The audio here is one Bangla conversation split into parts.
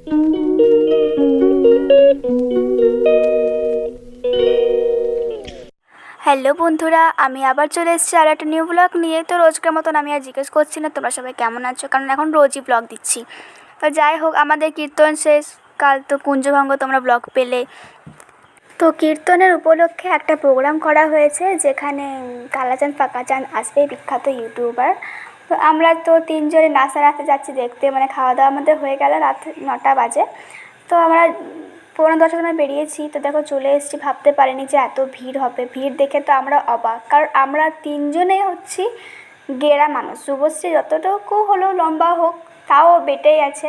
হ্যালো বন্ধুরা, আমি আবার চলে এসেছি আর একটা নিউ ব্লগ নিয়ে। তো রোজকার মতন আমি আর জিজ্ঞেস করছি না তোমরা সবাই কেমন আছো, কারণ এখন রোজই ব্লগ দিচ্ছি। তো যাই হোক, আমাদের কীর্তন শেষ, কাল তো কুঞ্জভঙ্গ তোমরা ব্লগ পেলে। তো কীর্তনের উপলক্ষে একটা প্রোগ্রাম করা হয়েছে, যেখানে কালাচাঁদ ফাঁকাচাঁদ আসবে, বিখ্যাত ইউটিউবার। তো আমরা তো তিনজনে নাচতে যাচ্ছি দেখতে, মানে খাওয়া দাওয়া আমাদের হয়ে গেল রাত 9টা বাজে। তো আমরা 9:45 সময় বেরিয়েছি। তো দেখো চলে এসেছি, ভাবতে পারিনি যে এত ভিড় হবে। ভিড় দেখে তো আমরা অবাক, কারণ আমরা তিনজনেই হচ্ছি গেরা মানুষ। শুভশ্রী যতটুকু হলেও লম্বা হোক, তাও বেটেই আছে।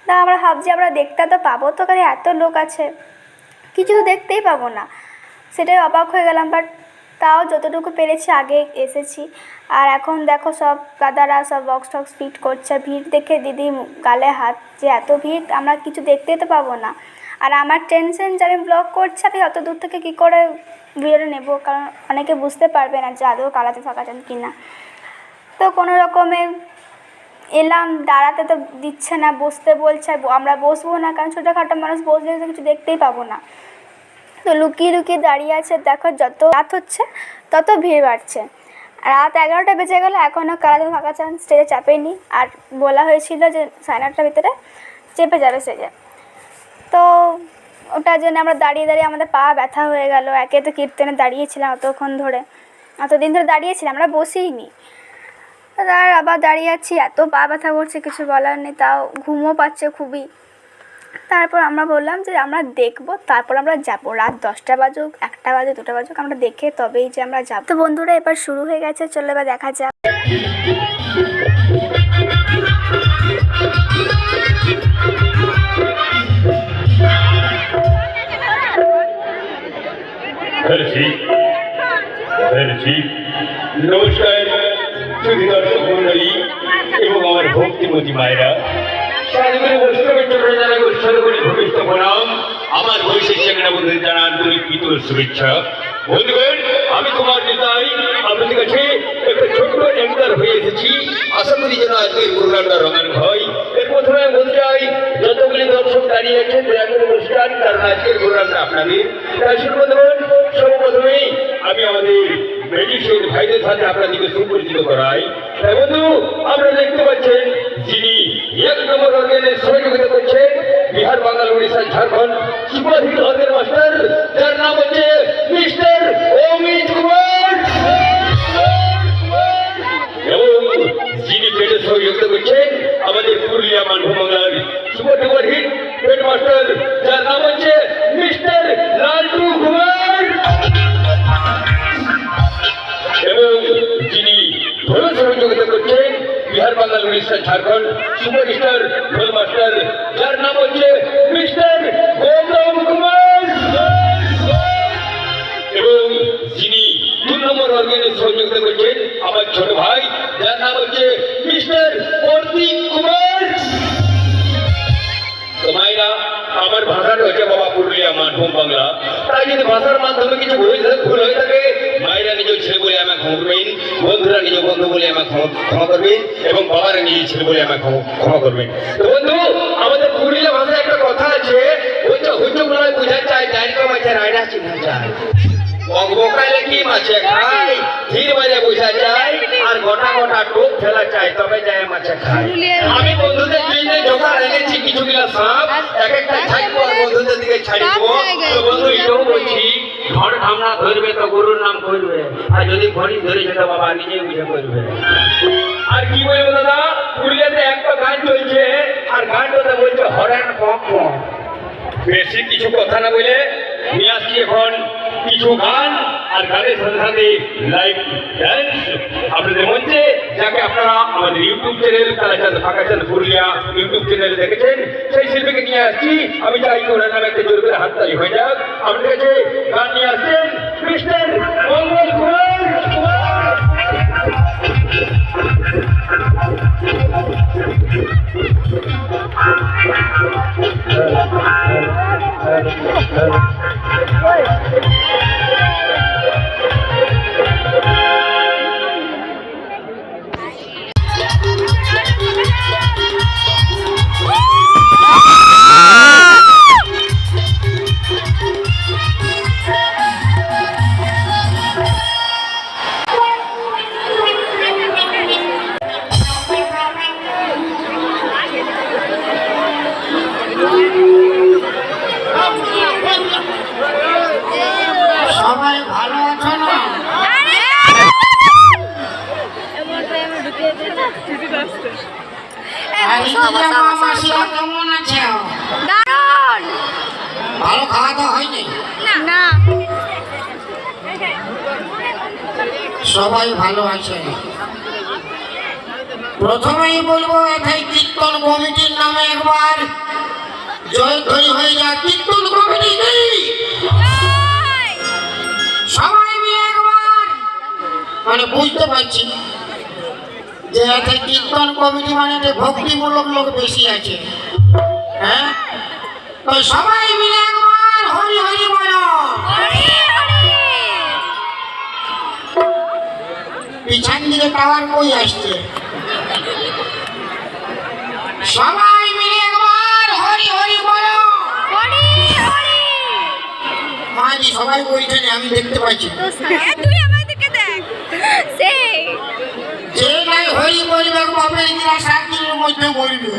তা আমরা ভাবছি আমরা দেখতে তো পাবো, তো কারণ এত লোক আছে, কিছু তো দেখতেই পাবো না, সেটাই অবাক হয়ে গেলাম। বাট তাও যতটুকু পেরেছি আগে এসেছি। আর এখন দেখো সব দাদারা সব বক্স টক্স ফিট করছে। ভিড় দেখে দিদি গালে হাত, যে এত ভিড় আমরা কিছু দেখতেই তো পাবো না। আর আমার টেনশন যে আমি ব্লগ করছি, আমি অত দূর থেকে কী করে ভিডিওটা নেবো, কারণ অনেকে বুঝতে পারবে না যে আদৌ কালাচাঁদ ফাঁকাচাঁদ কি না। তো কোনো রকমে এলাম, দাঁড়াতে তো দিচ্ছে না, বসতে বলছে। আমরা বসবো না, কারণ ছোটোখাটো মানুষ বসলে তো কিছু দেখতেই পাবো না। তো লুকিয়ে লুকিয়ে দাঁড়িয়ে আছে। দেখো যত রাত হচ্ছে তত ভিড় বাড়ছে। রাত 11টা বেজে গেল, এখনও কালাচাঁদ ফাঁকাচাঁদ স্টেজে চাপেনি। আর বলা হয়েছিল যে 9:30টার ভিতরে চেপে যাবে স্টেজে। তো ওটার জন্য আমরা দাঁড়িয়ে দাঁড়িয়ে আমাদের পা ব্যথা হয়ে গেল। একে তো কীর্তনে দাঁড়িয়েছিলাম এতদিন ধরে দাঁড়িয়েছিলাম, আমরা বসিনি। আর আবার দাঁড়িয়ে আছি, এত পা ব্যথা করছে, কিছু বলার নেই। তাও ঘুমও পাচ্ছে খুবই। তারপর আমরা বললাম যে আমরা দেখবো, তারপর আমরা যাবো। রাত 10টা বাজুক, 1টা বাজুক, 2টা বাজুক, আমরা দেখে তবেই যে আমরা যাবো। তো বন্ধুরা, এবার শুরু হয়ে গেছে, চলো এবার দেখা যাক। নমস্কার সুধী দর্শক মন্ডলী এবং আমার ভক্তিমতী মায়েরা, সাধুগুরু বৈষ্ণবের চরণে জানাই সর্বোপরি ভূমিষ্ঠ প্রণাম। আমার বৈশিক চ্যাংড়া বন্ধুদের জানা আন্তরিক প্রীতি ও শুভেচ্ছা। বন্ধুগণ, আমি তোমার নেতাই আপনাদের কাছে একটা ছোট্ট অ্যাঙ্কার হয়ে এসেছি। আশা করি যেন আজকের প্রোগ্রামটা রঙান হয়। এর প্রথমে বলতে চাই, যতগুলি দর্শক দাঁড়িয়ে আছেন দয়া করে অনুষ্ঠান, কারণ আজকের প্রোগ্রামটা আপনাদের। তাই বন্ধুগণ, সর্বপ্রথমেই আমি আমাদের ম্যাজিশিয়ান ভাইদের সাথে আপনাদেরকে সুপরিচিত করাই। তাই বন্ধু, আপনারা দেখতে পাচ্ছেন যিনি 1 নম্বর অর্গানের সহযোগিতা করছেন, Bihar, Bangla, Orissa, Jharkhand superhit organ master, যার নাম হচ্ছে মিস্টার অমিত কুমার। এবং যিনি পেটের সহযোগিতা করছেন, আমাদের পুরুলিয়া মানভূম বাংলার সুপার ডুপার হিট পেট মাস্টার, যার নাম হচ্ছে মিস্টার লালটু কুমার। এবং যিনি ঢোল সহযোগিতা করছেন, বিহার, বাংলা, উড়িষ্যা, ঝাড়খণ্ড সুপারস্টার ঢোল মাস্টার, যার নাম হচ্ছে মিস্টার গৌতম কুমার। এবং যিনি 2 নম্বর অর্গানের সহযোগিতা করছেন, আমার ছোট ভাই, যার নাম হচ্ছে মিস্টার প্রতীক কুমার। তো মায়েরা, আমার ভাষাটা হচ্ছে বাবা পুরুলিয়া মানভূম বাংলা। তাই যদি ভাষার মাধ্যমে কিছু ভুল হয়ে থাকে, মায়েরা নিজের ছেলে বলে আমাকে ক্ষমা করবেন, বন্ধুরা নিজ বন্ধু বলে আমাকে ক্ষমা করবেন, এবং বাবারা নিজের ছেলে বলে আমাকে ক্ষমা করবেন। তো বন্ধু, আমাদের পুরুলিয়া ভাষায় একটা কথা আছে, হচ্ছে হুচুগুলোয় বুঝা চায়, ডাইরকা মাছে রায়না চিহ্ন চায়, বকবকাইলে কি মাছে খায়, ধীর বাজে বুঝা চায়, আর গোটা গোটা টোপ ফেলা চায়, তবে যায় মাছে খায়। আমি বন্ধুদের জন্য জোগাড় এনেছি কিছুগুলা সাপ, এক একটা ছাড়বো আর বন্ধুদের দিকে ছাড়িব। তো বন্ধু, এটাও বলছি, ঘর ধামনা ধরবে তো গুরুর নাম করবে, আর যদি ঘড়ি ধরেছে তো বাবা নিজে বুঝে করবে। আর কি বলবো দাদা, পুরুলিয়াতে একটা গান চলছে, আর গানটাতে বলছে হরেন পক। বেশি কিছু কথা না বলে নিয়ে আসছি এখন কিছু গান, আর গানের সাথে সাথে লাইভ ড্যান্স আপনাদের মঞ্চে, যাকে আপনারা আমাদের YouTube channel Kalachand Phankachand Purulia YouTube চ্যানেলে দেখেছেন। সেই শিল্পীকে নিয়ে আসছি। আমি চাই ওনার নামে একটা জোর করে হাততালি হয়ে যাক। আপনাদের কাছে গান নিয়ে আসছেন মিস্টার মঙ্গল কুমার। মাসিরা কেমন আছে? দারুণ। ভালো খাওয়া দাওয়া হয়নি? না সবাই ভালো আছে। প্রথমেই বলবো এটাই কীর্তন কমিটির নামে একবার জয়ধ্বনি হয়ে যায়। কীর্তন কমিটি নেই, সবাই মিলে একবার মানে বুঝতে পারছি যে এতে কীর্তন কমিটি মানে যে ভক্তিমূলক লোক বেশি আছে। হ্যাঁ, তো সবাই মিলে একবার হরি হরি বলো। পিছন দিকে টাওয়ার কই আসছে? সবাই মিলে একবার হরি হরি বলো। মাঝি সবাই বলছেন, আমি দেখতে পাচ্ছি। তুই আমাদেরকে দেখ সেই যে নাই হরি বলবে বাপের গিরা 7 দিনের মধ্যে বলবে।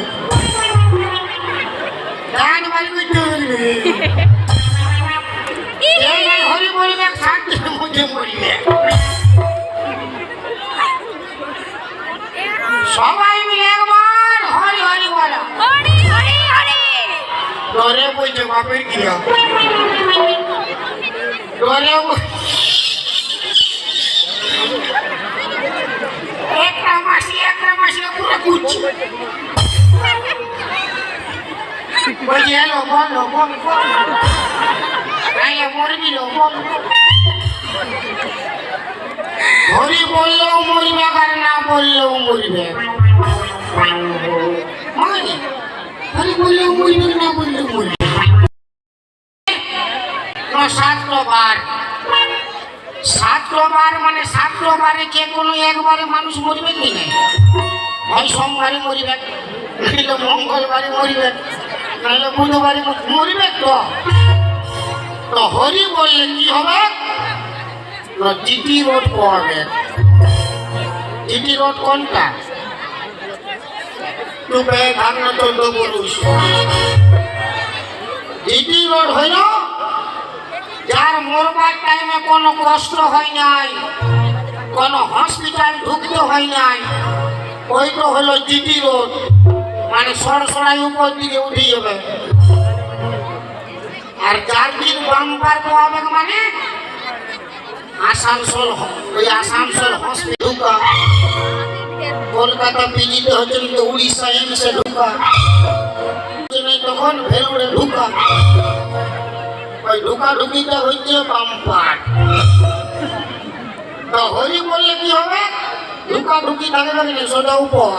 গান বাড়ি করতে বলবে। যে নাই হরি বলবে 7 দিনের মধ্যে বলবে। সবাই মিলে একবার হরি হরি বলো। ডরে বলছে বাপের গিরা, ডরে একটা মাসি পুরো কুচ্ছি বলছি এলো বলো মরবি লো হরি বললেও মরবে আর না বললেও মরবে। হরি বললেও মরবে না বললেও মরবে। 7 বার মানে 7 বারে যে কোনো একবারে মানুষ মরবে কি না? হয় সোমবারে মরিবে, নাহলে মঙ্গলবারে মরিবে, নাহলে বুধবারে মরিবে। তো হরি বললে কি হবে? জিটি রোড পড়বে। জিটি রোড কোনটা? টুপে ধান্য 14 পুরুষ। জিটি রোড হইল যার মরবার টাইমে কোনো কষ্ট হয় নাই, কোনো হসপিটাল ঢুকতে হয় নাই, ওইটা হলো জিটি রোড। মানে সরসরাই উপর দিকে উঠে যাবে। আর যার দিন বাম্পার পাবে মানে আসানসোল, ওই আসানসোল হসপিটাল ঢুকা, কলকাতা পিজিতে হচ্ছে কিন্তু উড়িষ্যা এমসে ঢুকা, তখন ভেলুড়ে ঢুকা। ওই ঢুকাঢুকিটা হচ্ছে বাম্পার। তো হরি বললে কি হবে? ঢুকাঢুকি থাকবে না, সোজা উপর।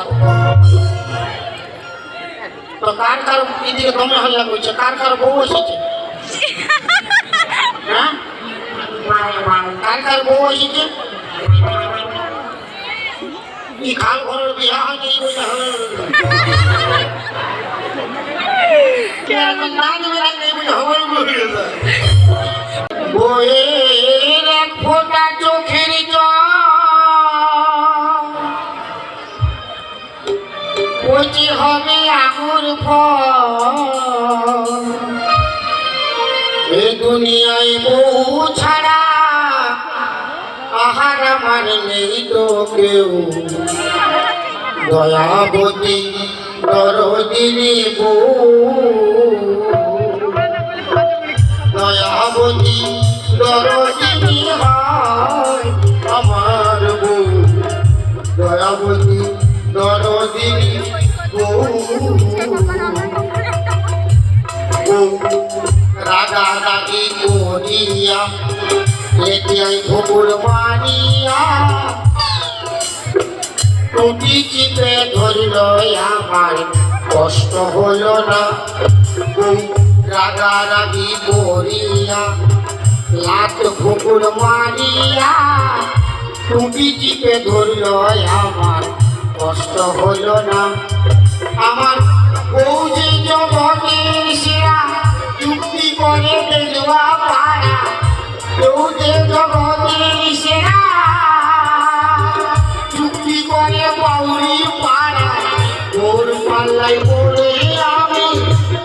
তো কার কার এদিকে দমে হল্লা করছে? কার কার বউ এসেছে? হ্যাঁ, কার কার বউ এসেছে? কি খাল ঘরের বিয়া হয়নি? বইয়ের এক ফোঁটা চোখের জল হবে আঙুর ফল। এ দুনিয়ায় বউ ছাড়া আহার আমার নেই তো কেউ। দয়াবতী দরদিনী বউ, দয়াবতী দরদিনী হয় আমার বউ। দয়াবতী দরদিনী বউ, রাগারাগি করিয়া লেটিয়াই ভোগুর মানিয়া টুটি চিপে ধরল আমার, কষ্ট হলো না। রাগারাগি করিয়া লাত ভোগুর মারিয়া টুটি চিপে ধরল আমার, কষ্ট হলো না। আমার বউ যে জগতের সেরা, চুক্তি করে দেওয়া পাড়া। বউ যে জগতের সেরা, চুক্তি করে বাউরি পাড়া। ওর পাল্লাই পড়ে আমি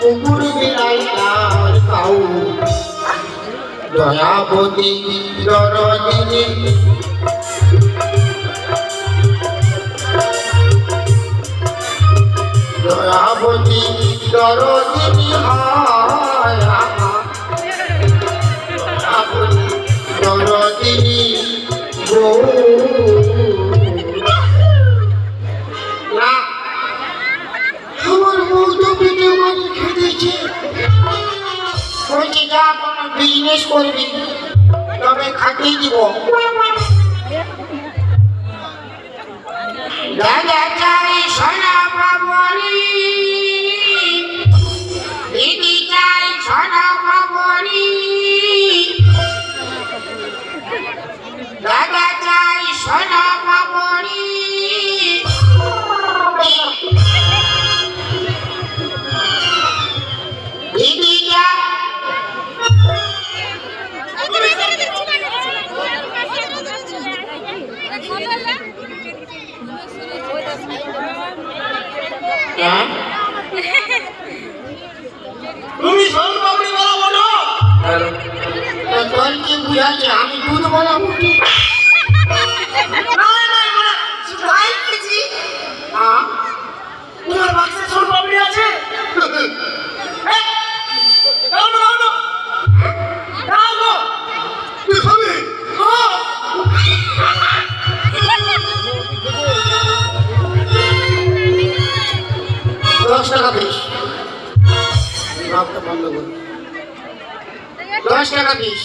কুকুর বিড়াই আর কাউ। দয়াবতী দরদিনী, দয়া দরদিনী হয় আমার আপনি দরদিনী গো না আমার মুখ তো পেটে মারি খেতেছে বলছি যা কোনো বিজনেস করবি তবে খাটিয়ে দিব দাদা চাই সোনা বাবরি দিদি চাই সোনা বাবরি দাদা চাই সোনা বাবরি দিদি চাই তুমি সোন পাপড়ি বলা বলো তোর কি বুঝাচ্ছে আমি দুধ বলাবো কি তোমার বাক্সে সোন পাপড়ি আছে দাও না দাও না দাও গো তুই খাবি 10 টাকা পিস বন্ধ করুন 10 টাকা পিস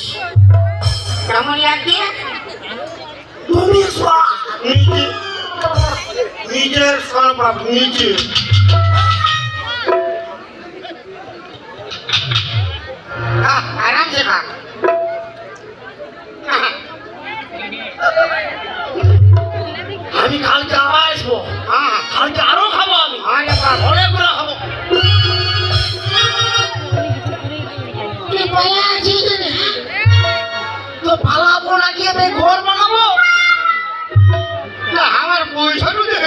কেমন লাগছে তুমি নিচে নিজের সরপাপ নিচে আরাম से खा আমি কালকে আবার আসবো কালকে আরো খাবো আমি अरे बाप অনেকগুলো খাবো তুই বলা আছিস রে তো পালাবো নাকি আমি ঘর বানাবো না আমার পয়সা তো দে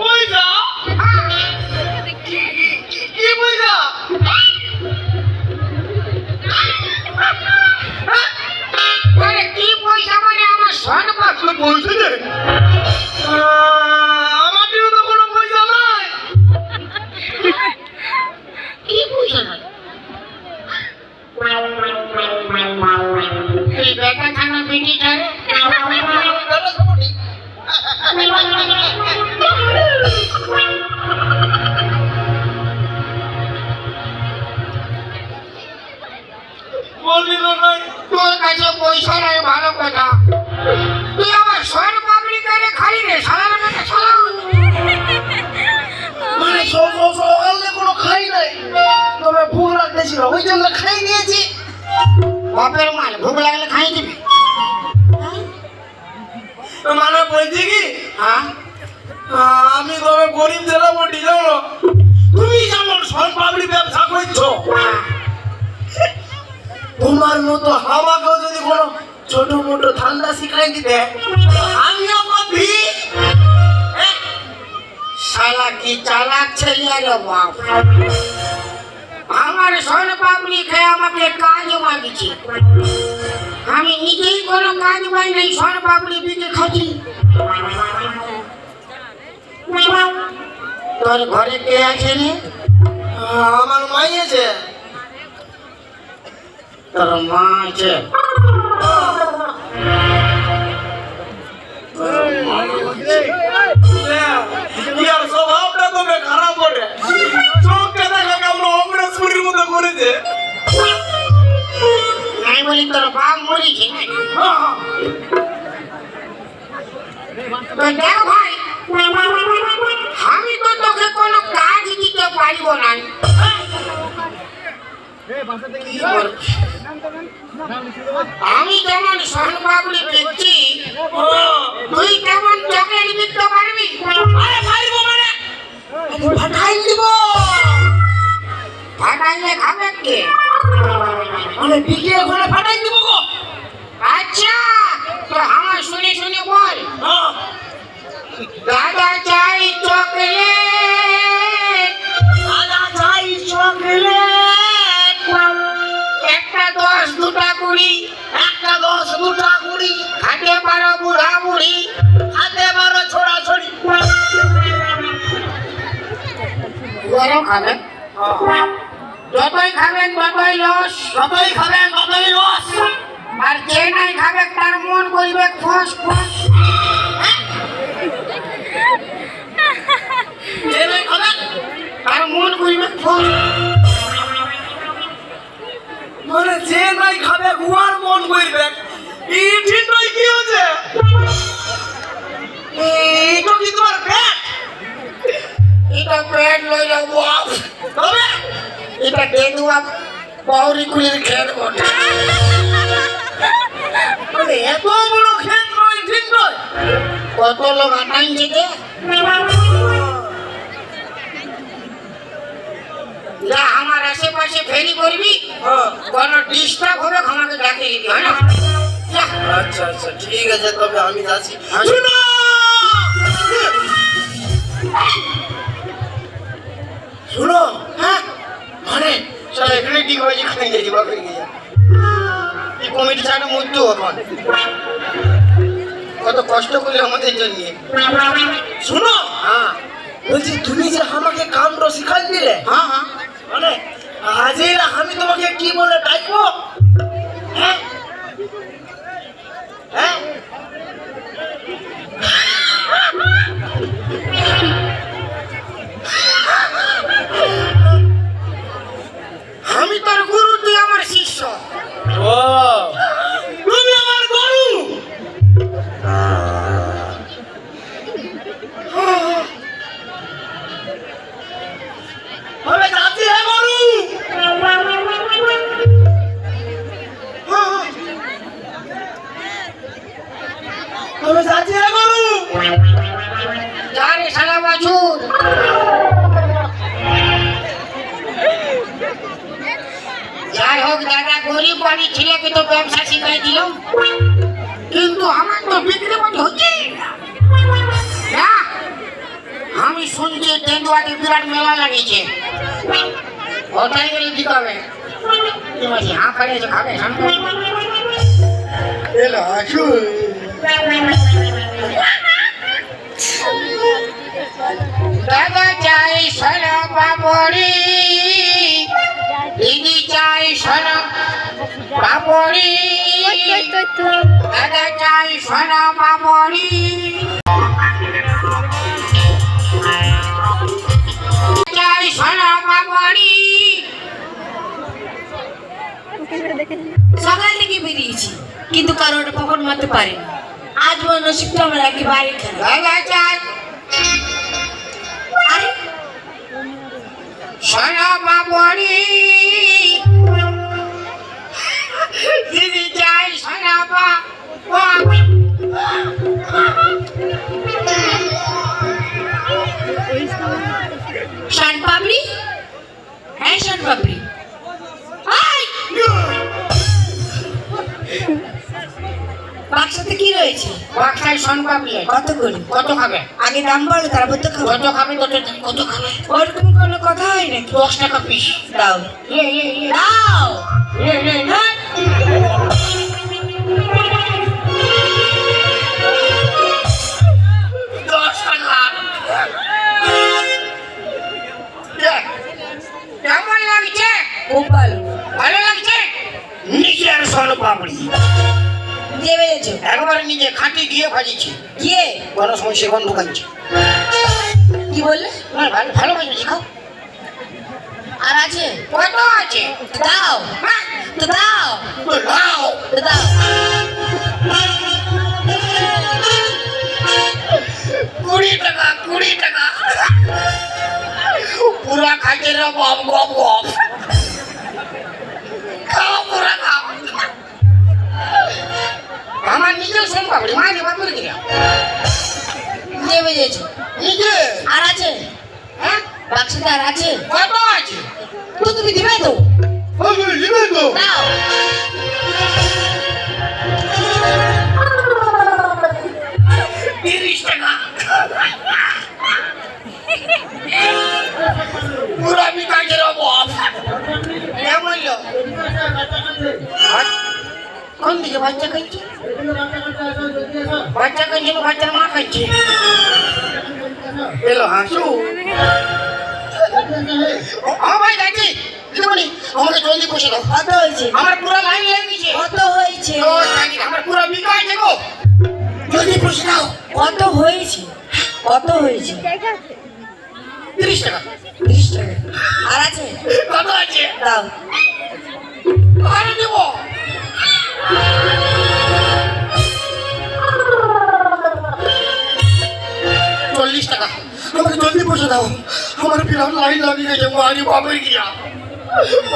পয়সা কি পয়সা আরে কি পয়সা মানে আমার সোন পাখি পয়সা দে আমার তো কোনো পয়সা নাই কি পয়সা নাই এই বেটা খানা বেটি ছাড়ে বললি না নাই তোর কাছে পয়সা নাই ভালো কথা তুই আমার সোন পাপড়ি করে খালি রে সারা বেটা সারা মানে সকালে কোনো খাই নাই তবে ভুল লাগতেছিল ওই জন্য খাই নিয়েছি বাপের মাল ভোগ লাগলে খাই দিবি মানে বলছি কি হ্যাঁ আমি তবে গরিব জেলা বটি জানো তুমি যেমন সোন পাপড়ি ব্যবসা করছো তোমার মতো আমাকেও যদি কোনো ছোট মোটো ধান্দা শিখাই দিতে আমিও করবি শালা কি চালাক ছেলে রে বাপ আমার সোন পাপড়ি খেয়ে আমাকে কাজ মাগিছে আমি নিজেই কোনো কাজ পাই নাই সোন পাপড়ি বিকে খাচ্ছি তোর ঘরে কে আছে রে আমার মাই আছে তোর মা আছে ইয়ার স্বভাবটা তবে খারাপ করে চোখটা দেখা কেমন অমরেশ্বরীর মতো করেছে নাই বলি তোর বাপ মরিছে তো দেখ ভাই আমি তো তোকে কোনো কাজ দিতে পারবো না আমি যেমন সোন পাপড়ি দেখছি তুই কেমন চকলেট বিকতে পারবি আরে পারবো মানে ফাটাই দিব ফাটাইলে খাবে কে মানে বিকিয়ে ঘরে ফাটাই দিব গো আচ্ছা তো আমার শুনে শুনে বল হ্যাঁ দাদা চাই চকলেট দাদা চাই চকলেট একটা 10 দুটা 20 একটা 10 দুটা 20 খাতে পারো বুড়া বুড়ি হাতে মারো ছোড়া ছড়ি গরম খাবে হ্যাঁ যতই খাবেন ততই লস, যতই খাবেন ততই রস। আর যে নাই খাবে তার মন করবে ফস ফস। যে নাই খাবেন তার মন করবে ফস। মানে যে নাই খাবে উহার মন করবে। এই ঠিক নয় কি হচ্ছে? এইটা কি তোমার পেট? এটা পেট লই যাবো, তবে এটা ডেঙ্গুয়া পাউরি কুলির খেয়ে বটে। মানে এত বড় ক্ষেত নয়, ঠিক নয়। কত লোক আটাইছে যে যা আমার আশেপাশে ফেরি করবি, হ্যাঁ। কোন ডিস্টার্ব হবে আমাকে ডাকে দিবি, হয় না? যা। আচ্ছা আচ্ছা ঠিক আছে, তবে আমি যাচ্ছি। আচ্ছা। শুনো! শুনো, হ্যাঁ, মানে চল এখানে ঠিক হয়েছে, খাই যাচ্ছি বাপের গিয়ে। এই কমিটি ছাড়া মরতেও এখন কত কষ্ট করলে আমাদের জন্য। শুনো, হ্যাঁ, বলছি তুমি যে আমাকে কামটা শিখাই দিলে, হ্যাঁ, হ্যাঁ। মানে আজই আমি তোমাকে কি বলে ডাকবো? হ্যাঁ হ্যাঁ আমি তোর গুরু, তুই আমার শিষ্য। ও তুমি আমার গরু। হবে যাচ্ছি হে গরু। হবে যাচ্ছি হে গরু। যা রে শালা বাছুর। যাই হোক দাদা, গরিব বাড়ির ছেলেকে তো ব্যবসা শিখাই দিলাম, কিন্তু আমার তো বিক্রি বাটি হচ্ছে না। আমি শুনছি তেন্দুয়াতে বিরাট মেলা লাগিয়েছে, ওটাই গেলে কি হবে? কি বলছি, হ্যাঁ খাইয়েছে, খাবে সামনে। এলো আসুন। দাদা চাই সোনা পাপড়ি, দিদি চাই সোনা পাপড়ি, দাদা চাই সোনা পাপড়ি, চাই সোনা পাপড়ি। সকাল থেকে বেরিয়েছি কিন্তু কারোর পকড় মারতে পারে না। আজ মনে নসিবটা আমার একেবারে খারাপ। দাদা চাই আরে সোনা পাপড়ি, দিদি চাই সোনা পাপড়ি। শান পাপড়ি, হ্যাঁ শান পাপড়ি, আয়! বাক্সতে কি রয়েছে? বাক্সায় সোন পাপড়ি আছে। কত করে? কত খাবে? আগে দাম বলো, তারপর তো খাবো। কত খাবে? কত খাবে? ওরকম কোনো কথা হয় নাকি? 10 টাকা পিস। দাও লে লে লে দাও। লে লে লে। হ্যাঁ। 10 টাকা। লে। কেমন লাগছে? খুব ভালো। ভালো লাগছে? নিজের সোন পাপড়ি দিয়ে বেরিয়েছো? একবারে নিজে খাঁটি দিয়ে ভাজিছি, গিয়ে কোনো সময় সেখান ঢুকাচ্ছি। কি বললে? ভালো ভালো ভাজিছি, খাও। আর আছে? কত আছে? তো দাও, হ্যাঁ, তো দাও, তো নাও। তো দাও। 20 টাকা, 20 টাকা। পুরা খাইছে রে গপ গপ গপ। খাও, পুরা খাও। আমার নিজের সোন পাপড়ি, মারি বাপের গিরা। দিয়ে বেরিয়েছো? নিজে। আর আছে? হ্যাঁ, বাক্সতে আর আছে? কত আছে? তো তুমি দিবে তো? দিবে তো। দাও। 30 টাকা। পুরা বিকাইছে রে বাপ। কেমন লো? কোন দিকে বাচ্চা খাইছে? বাচ্চা খাইছে না বাচ্চার মা খাইছে? এলো হাসু। ও ভাই যাচ্ছি, কিছু বলি। জলদি পয়সা দাও। কত হয়েছে? আমার পুরো লাইন লেগে গেছে। কত হয়েছে? ও জানি না, আমার পুরো বিকা হয়েছে গো। জলদি পয়সা দাও। কত হয়েছে? কত হয়েছে? 30 টাকা। 30 টাকা। আর আছে? কত আছে? দাও। আরে দেবো। 40 টাকা। আমাকে জলদি পয়সা দাও, আমার বিরাট লাইন লাগিয়ে গেছে মারি বাপের গিয়া।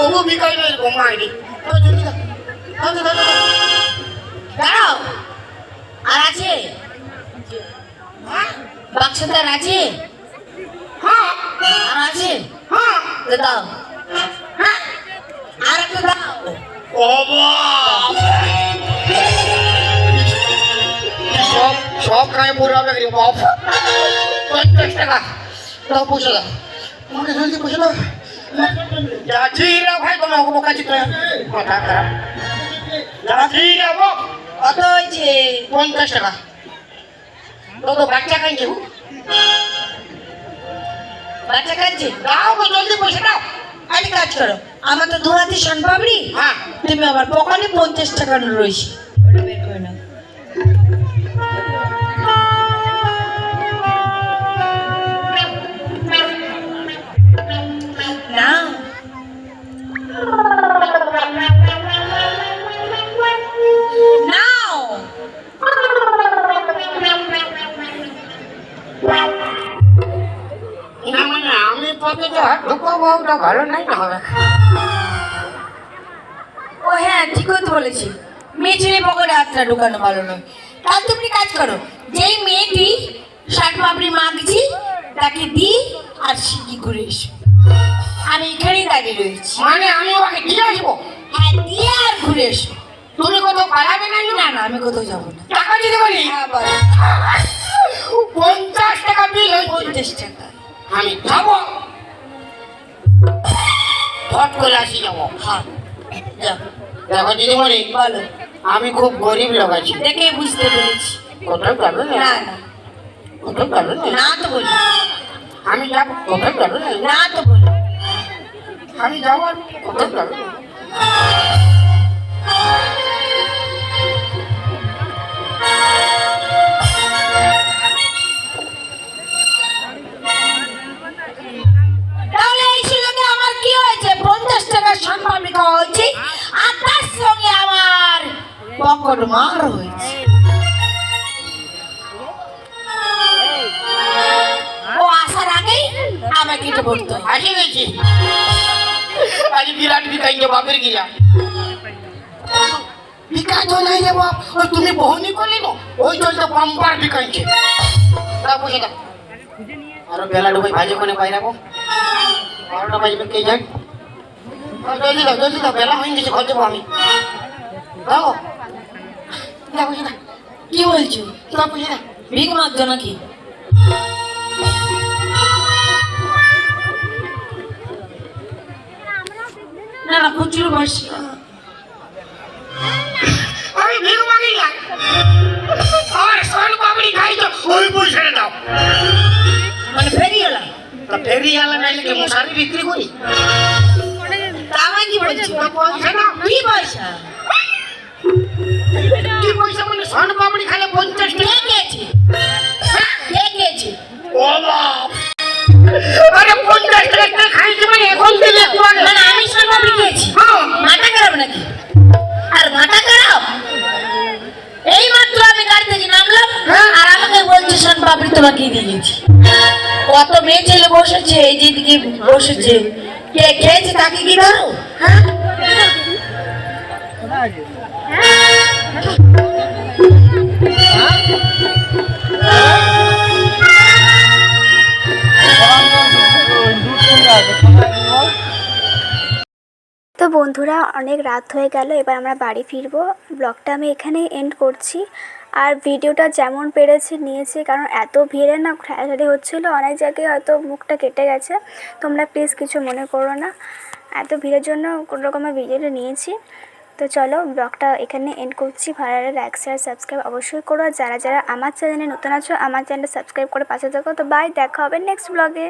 ও বিকাই নাই গো মারি। জলদি দাও। দাও, দাও, দাও, দাও। দাঁড়াও। আর আছে? হ্যাঁ? বাক্সতে আর আছে? হ্যাঁ, আর আছে? হ্যাঁ, তো দাও। হ্যাঁ। আর একটা দাও। ও বাপ! সব গায়ে পুরো হবে রে বাপ। 50 টাকা। দাও পয়সা দাও। আমাকে জলদি পয়সা দাও। যাচ্ছি রে ভাই, তুমি আমাকে বোকাচ্ছি তো। মাথা খারাপ। যাচ্ছি রে বাপ। কত হয়েছে? 50 টাকা। দাও তো বাচ্চা খাইছে। বাচ্চা খাচ্ছে? দাও গো জলদি পয়সা দাও। আরে কাজ করো, আমার তো ধোয়াতে শনপাবড়ি, হ্যাঁ। তুমি আবার পকেটে 50 টাকা রয়েছে, ওটা বের করে নাও। নাও। নাও। না মানে আমি পকেটে হাত ঢুকাবো, ওটা ভালো নাই না হবে। ও হ্যাঁ, ঠিকই তো বলেছি, মেয়ে ছেলে পকেটে হাতটা ঢুকানো ভালো নয়। তাহলে তুমি কাজ করো, যেই মেয়েটি শার্ট পাপড়ি মাগছি তাকে দিই আর সিকি করে এসো। আমি এখানেই দাঁড়িয়ে রয়েছি। মানে আমি ওকে দিয়ে আসবো? হ্যাঁ, দিয়ে আর ঘুরে এসো। তুমি কোথাও পালাবে না? না না, আমি কোথাও যাবো না। টাকা দিতে পারি? হ্যাঁ বলো। 50 টাকা বিল হয়েছে। 50 টাকা। আমি যাবো, ফট করে আসি যাবো। হ্যাঁ, যাও। দেখো দিদিমণি, বলো। আমি খুব গরিব লোক আছি। দেখে বুঝতে পেরেছি। কোথাও যাবে না না? না, কোথাও যাবে না? না তো বলি। আমি যাবো, কোথাও যাবে না? না তো বলি। আমি যাবো, আর কোথাও যাবে না? তাহলে এই সুযোগে আমার কি হয়েছে? 50 টাকার সম্পাবলি খাওয়া হয়েছে, আর তার সঙ্গে আমার পকেট মার হয়েছে। ও আসার আগেই আমাকে এটা বলতে হয়। আসি গেছি, আজ বিরাট বিকাইছে বাপের গিয়া। বিকাই তো নাই রে বাপ, ওই তুমি বহনি করলি না, ওই চলতে বাম্পার বিকাইছে। দাও পয়সা দাও। আরো বেলা ডুবাই ভাজে কোনে বাইরাবো, 12টা বাজবে কে জান। জলদি দাও, জলদি দাও, বেলা হয়ে গেছে, ঘর যাবো আমি। দাও, দাও পয়সা দাও। কি বলছো? দাও পয়সা দাও। ভিক মাগছো নাকি? না না, খুচরো বসি। আমি ভিক মাগি না, আমার সোন পাপড়ি খাইছো, ওই পয়সাটা দাও। মানে ফেরিওয়ালা? তা ফেরি আলা নাইলে কি মশারি বিক্রি করি? তা আমায় কি বলছো? পয়সা দাও। কি পয়সা? কি পয়সা মানে? সোন পাপড়ি খাইলে 50 কে টাকা। খেয়েছে? কে খেয়েছে? ও বাপ! আরে 50 টাকা খাইছে মানে এখন দিলে একটু আগে। মানে আমি সম্পাবলি খেয়েছি? হ্যাঁ। মাথা খারাপ নাকি? আর মাথা খারাপ? এই মাত্র আমি গাড়ি থেকে নামলাম, আর আমাকে বলছে সম্পাবলি তোমাকে দিয়েছি। কত মেয়ে ছেলে বসেছে, এই যেদিকে বসেছে, কে খেয়েছে তাকে কি ধরো? হ্যাঁ, তো বন্ধুরা, অনেক রাত হয়ে গেল, এবার আমরা বাড়ি ফিরবো। ব্লগটা আমি এখানেই এন্ড করছি। আর ভিডিওটা যেমন পেরেছি নিয়েছি, কারণ এত ভিড়ে না ঠেলাঠেলি হচ্ছিলো, অনেক জায়গায় হয়তো মুখটা কেটে গেছে, তোমরা প্লিজ কিছু মনে করো না। এত ভিড়ের জন্য কোনো রকমের ভিডিওটা নিয়েছি। তো চলো, ব্লগটা এখানে এন্ড করছি। ভালো লাগলে লাইক শেয়ার সাবস্ক্রাইব অবশ্যই করো। আর যারা যারা আমার চ্যানেলে নতুন আছো, আমার চ্যানেলটা সাবস্ক্রাইব করে পাশে থাকো। তো বাই, দেখা হবে নেক্সট ব্লগে।